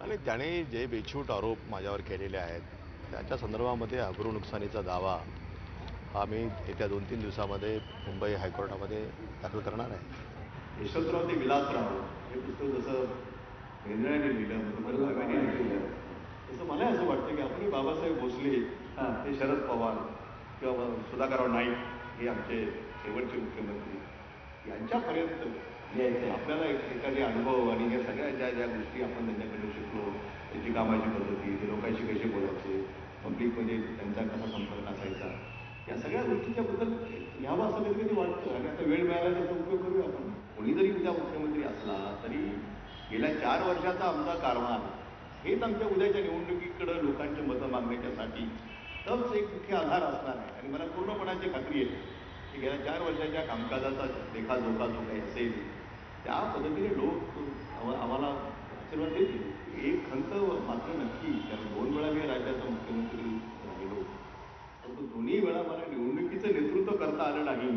आणि त्याने जे बेछूट आरोप माझ्यावर केलेले आहेत त्याच्या संदर्भामध्ये अब्रू नुकसानीचा दावा हा मी येत्या 2-3 दिवसामध्ये मुंबई हायकोर्टामध्ये दाखल करणार आहे. यशवंतराव ते विलासराव हे पुस्तक जसं वेंद्राने लिहिलं, भावेने लिहिलं, तसं मला असं वाटतं की आपण बाबासाहेब भोसले ते शरद पवार किंवा सुधाकरराव नाईक हे आमचे शेवटचे मुख्यमंत्री यांच्यापर्यंत आपल्याला एखादे अनुभव आणि या सगळ्या ज्या गोष्टी आपण त्यांच्याकडे शिकलो, त्यांची कामाची पद्धती, ते लोकांशी कसे बोलायचे, पब्लिकमध्ये त्यांचा कसा संपर्क असायचा, या सगळ्या गोष्टीच्याबद्दल यावं असं कधी कधी वाटतं. आणि आता वेळ मिळाला त्याचा उपयोग करूया आपण. कोणी जरी उद्या मुख्यमंत्री असला तरी गेल्या 4 वर्षाचा आमचा कारभार हेच आमच्या उद्याच्या निवडणुकीकडे लोकांचे मतं मागण्याच्यासाठी तोच एक मुख्य आधार असणार आहे. आणि मला पूर्णपणाची खात्री आहे की गेल्या 4 वर्षाच्या कामकाजाचा लेखाजोखा जो काही असेल त्या पद्धतीने लोक आम्हाला आशीर्वाद देतील. एक खंत मात्र नक्की, कारण 2 वेळा मी राज्याचा मुख्यमंत्री राहिलो, परंतु दोन्ही वेळा मला निवडणुकीचं नेतृत्व करता आलं नाही.